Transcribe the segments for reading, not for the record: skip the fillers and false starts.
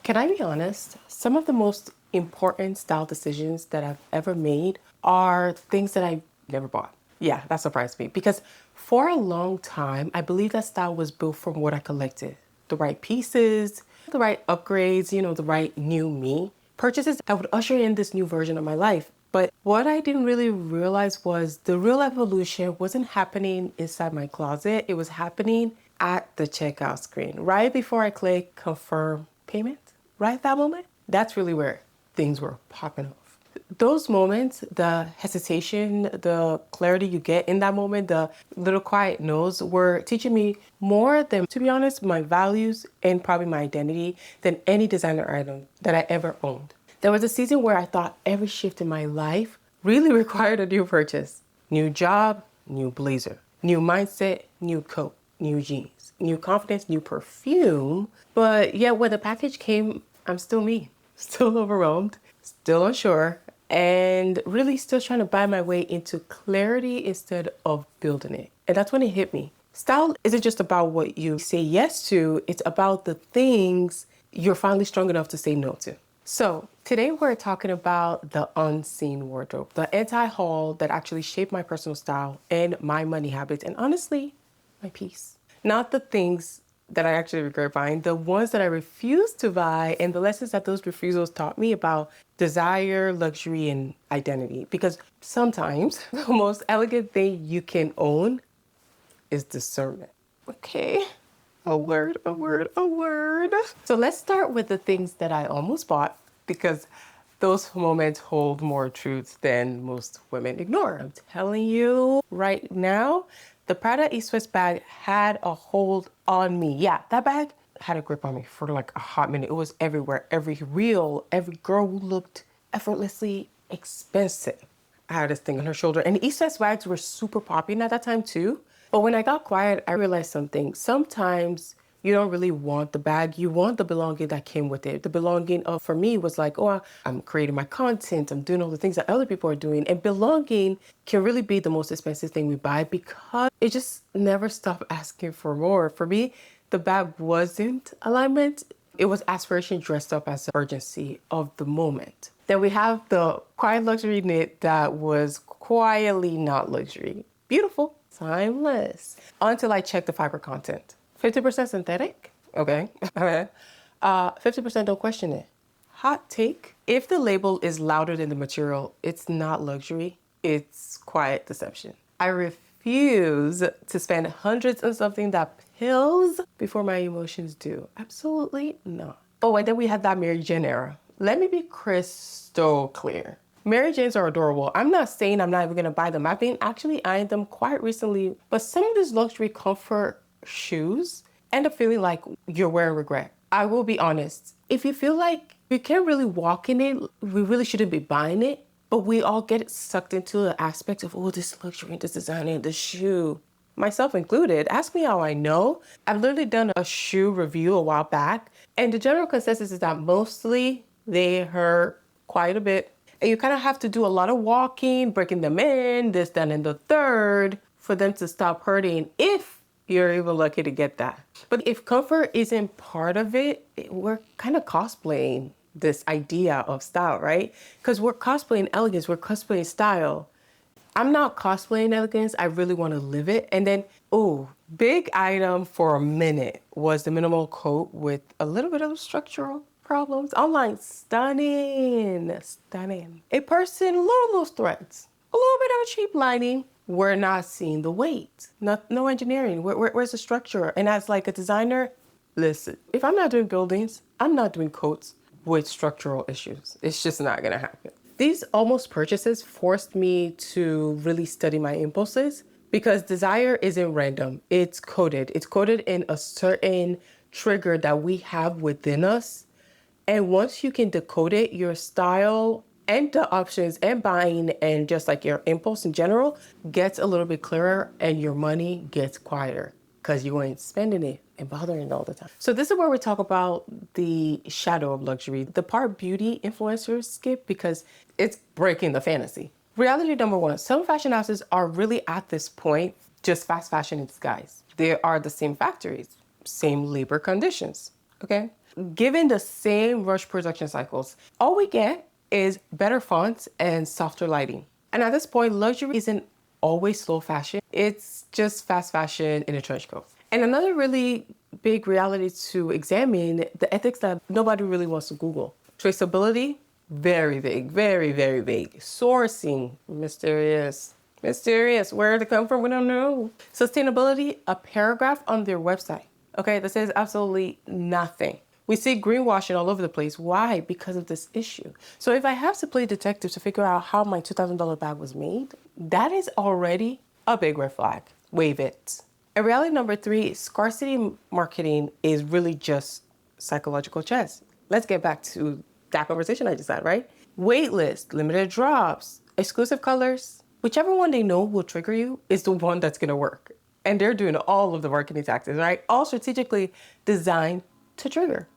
Can I be honest? Some of the most important style decisions that I've ever made are things that I never bought. Yeah, that surprised me because for a long time, I believe that style was built from what I collected. The right pieces, the right upgrades, the right new me. Purchases that would usher in this new version of my life. But what I didn't really realize was the real evolution wasn't happening inside my closet. It was happening at the checkout screen, right before I click confirm payment. Right at that moment, that's really where things were popping off. Those moments, the hesitation, the clarity you get in that moment, the little quiet no's were teaching me more than, to be honest, my values and probably my identity than any designer item that I ever owned. There was a season where I thought every shift in my life really required a new purchase. New job, new blazer, new mindset, new coat, new jeans, new confidence, new perfume. But yet when the package came, I'm still me, still overwhelmed, still unsure, and really still trying to buy my way into clarity instead of building it. And that's when it hit me. Style isn't just about what you say yes to, it's about the things you're finally strong enough to say no to. So today we're talking about the unseen wardrobe, the anti-haul that actually shaped my personal style and my money habits, and honestly, my peace. Not the things that I actually regret buying, the ones that I refused to buy, and the lessons that those refusals taught me about desire, luxury, and identity. Because sometimes the most elegant thing you can own is discernment. Okay. A word, a word, a word. So let's start with the things that I almost bought because those moments hold more truth than most women ignore. I'm telling you right now, the Prada East-West bag had a hold on me. Yeah, that bag had a grip on me for like a hot minute. It was everywhere, every reel, every girl who looked effortlessly expensive. I had this thing on her shoulder, and East-West bags were super popular at that time too. But when I got quiet, I realized something. Sometimes you don't really want the bag. You want the belonging that came with it. The belonging of, for me, was like, oh, I'm creating my content. I'm doing all the things that other people are doing. And belonging can really be the most expensive thing we buy because it just never stopped asking for more. For me, the bag wasn't alignment. It was aspiration dressed up as urgency of the moment. Then we have the quiet luxury knit that was quietly not luxury. Beautiful, timeless. Until I checked the fiber content. 50% synthetic? Okay. 50% don't question it. Hot take. If the label is louder than the material, it's not luxury, it's quiet deception. I refuse to spend hundreds on something that pills before my emotions do. Absolutely not. Oh, and then we had that Mary Jane era. Let me be crystal clear. Mary Janes are adorable. I'm not saying I'm not even gonna buy them. I've been actually eyeing them quite recently, but some of these luxury comfort shoes end up feeling like you're wearing regret. I will be honest. If you feel like you can't really walk in it, we really shouldn't be buying it. But we all get sucked into the aspect of, oh, this luxury and this design and this shoe. Myself included. Ask me how I know. I've literally done a shoe review a while back, and the general consensus is that mostly they hurt quite a bit. And you kind of have to do a lot of walking, breaking them in, this, that, and the third, for them to stop hurting if you're even lucky to get that. But if comfort isn't part of it, we're kind of cosplaying this idea of style, right? Because we're cosplaying elegance, we're cosplaying style. I'm not cosplaying elegance, I really want to live it. And then, oh, big item for a minute was the minimal coat with a little bit of structural problems. Online, stunning, stunning. A person, little loose threads, a little bit of a cheap lining. We're not seeing the weight, no engineering. Where's the structure? And as like a designer, listen, if I'm not doing buildings, I'm not doing coats with structural issues. It's just not gonna happen. These almost purchases forced me to really study my impulses because desire isn't random. It's coded. It's coded in a certain trigger that we have within us. And once you can decode it, your style and the options and buying and just like your impulse in general gets a little bit clearer and your money gets quieter because you ain't spending it and bothering all the time. So this is where we talk about the shadow of luxury, the part beauty influencers skip because it's breaking the fantasy. Reality number one, some fashion houses are really at this point just fast fashion in disguise. They are the same factories, same labor conditions, okay? given the same rush production cycles. All we get is better fonts and softer lighting. And at this point, luxury isn't always slow fashion. It's just fast fashion in a trench coat. And another really big reality to examine, the ethics that nobody really wants to Google. Traceability, very vague, very, very vague. Sourcing, mysterious. Mysterious, where they come from, we don't know. Sustainability, a paragraph on their website, okay, that says absolutely nothing. We see greenwashing all over the place. Why? Because of this issue. So if I have to play detective to figure out how my $2,000 bag was made, that is already a big red flag. Wave it. And reality number 3, scarcity marketing is really just psychological chess. Let's get back to that conversation I just had, right? Wait list, limited drops, exclusive colors. Whichever one they know will trigger you is the one that's going to work. And they're doing all of the marketing tactics, right? All strategically designed to trigger.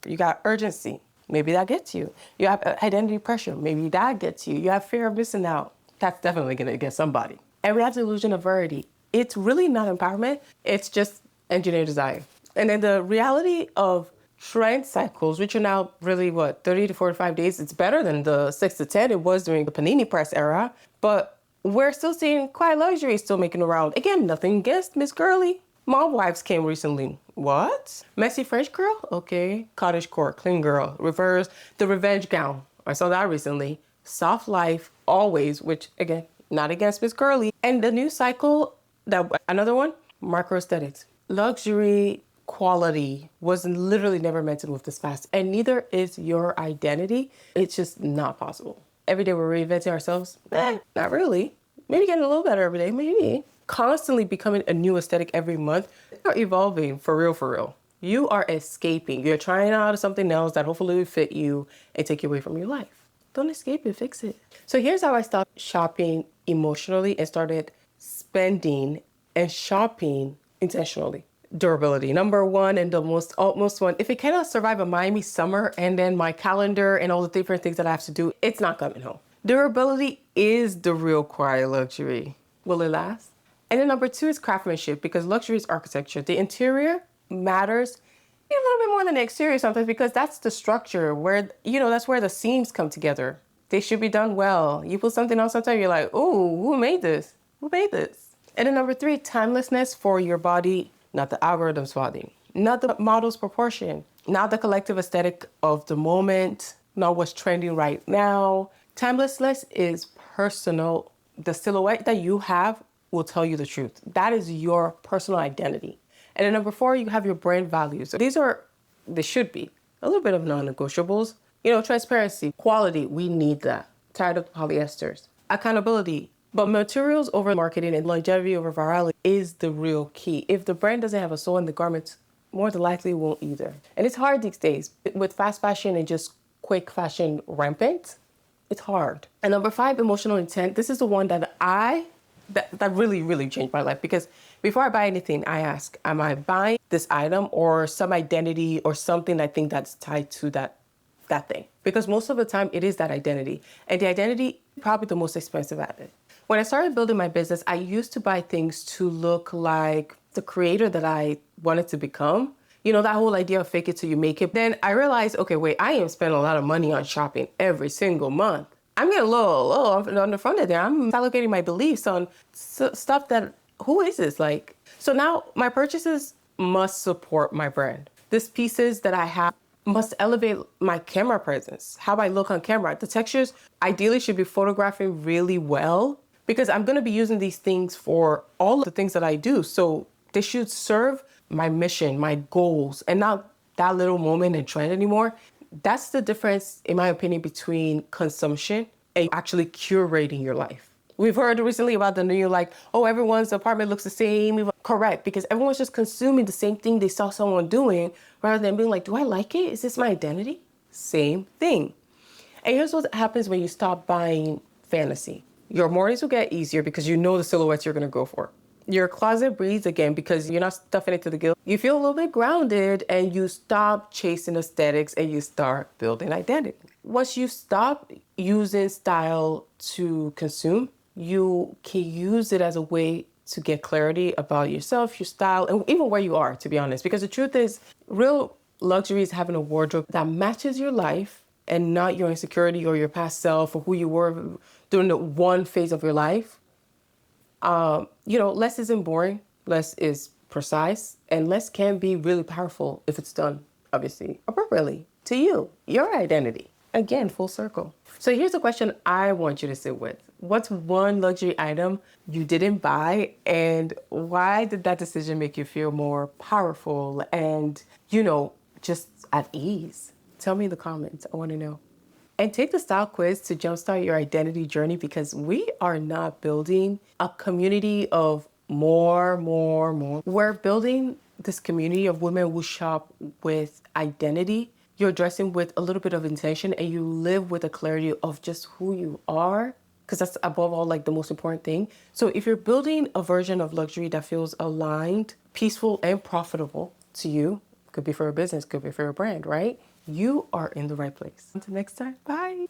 You got urgency. Maybe that gets you. You have identity pressure. Maybe that gets you. You have fear of missing out. That's definitely going to get somebody. And we have the illusion of verity. It's really not empowerment. It's just engineered desire. And then the reality of trend cycles, which are now really 30 to 45 days. It's better than the 6 to 10 it was during the Panini Press era, but we're still seeing quiet luxury still making around. Again, nothing against Miss Girly. Mob Wives came recently. What? Messy French girl? Okay. Cottage core, clean girl, reverse, the revenge gown. I saw that recently. Soft life, always, which again, not against Miss Girly. And the new cycle, another one, micro aesthetics. Luxury quality was literally never meant to move this fast, and neither is your identity. It's just not possible. Every day we're reinventing ourselves. Not really. Maybe getting a little better every day, maybe. Constantly becoming a new aesthetic every month. You're evolving for real, for real. You are escaping. You're trying out something else that hopefully will fit you and take you away from your life. Don't escape it, fix it. So here's how I stopped shopping emotionally and started spending and shopping intentionally. Durability, number 1 and the most utmost one. If it cannot survive a Miami summer and then my calendar and all the different things that I have to do, it's not coming home. Durability is the real quiet luxury. Will it last? And then number 2 is craftsmanship, because luxury is architecture. The interior matters a little bit more than the exterior sometimes, because that's the structure where, that's where the seams come together. They should be done well. You put something on sometimes, you're like, oh, who made this? Who made this? And then number 3, timelessness for your body. Not the algorithm's body, not the model's proportion, not the collective aesthetic of the moment, not what's trending right now. Timelessness is personal. The silhouette that you have will tell you the truth. That is your personal identity. And then number 4, you have your brand values. They should be a little bit of non-negotiables. Transparency, quality, we need that. Tired of polyesters. Accountability. But materials over marketing and longevity over virality is the real key. If the brand doesn't have a soul in the garments, more than likely won't either. And it's hard these days with fast fashion and just quick fashion rampant. It's hard. And number 5, emotional intent. This is the one that really, really changed my life, because before I buy anything, I ask, am I buying this item or some identity or something I think that's tied to that thing? Because most of the time it is that identity, and the identity probably the most expensive at it. When I started building my business, I used to buy things to look like the creator that I wanted to become. That whole idea of fake it till you make it. Then I realized, okay, wait, I am spending a lot of money on shopping every single month. I'm getting a little on the front of there. I'm allocating my beliefs on stuff that, who is this? So now my purchases must support my brand. These pieces that I have must elevate my camera presence, how I look on camera. The textures ideally should be photographing really well, because I'm going to be using these things for all of the things that I do. So they should serve my mission, my goals, and not that little moment and trend anymore. That's the difference, in my opinion, between consumption and actually curating your life. We've heard recently about the new, everyone's apartment looks the same. Correct, because everyone's just consuming the same thing they saw someone doing, rather than being like, do I like it? Is this my identity? Same thing. And here's what happens when you stop buying fantasy. Your mornings will get easier because you know the silhouettes you're going to go for. Your closet breathes again because you're not stuffing it to the gills. You feel a little bit grounded, and you stop chasing aesthetics and you start building identity. Once you stop using style to consume, you can use it as a way to get clarity about yourself, your style, and even where you are, to be honest. Because the truth is, real Luxury is having a wardrobe that matches your life and not your insecurity or your past self or who you were during the one phase of your life. Less isn't boring, less is precise, and less can be really powerful if it's done, obviously, appropriately to you, your identity. Again, full circle. So here's a question I want you to sit with. What's one luxury item you didn't buy, and why did that decision make you feel more powerful and, just at ease? Tell me in the comments. I want to know. And take the style quiz to jumpstart your identity journey, because we are not building a community of more. We're building this community of women who shop with identity. You're dressing with a little bit of intention and you live with a clarity of just who you are, because that's above all like the most important thing. So if you're building a version of luxury that feels aligned, peaceful, and profitable to you, could be for a business, could be for a brand, right? You are in the right place. Until next time, bye.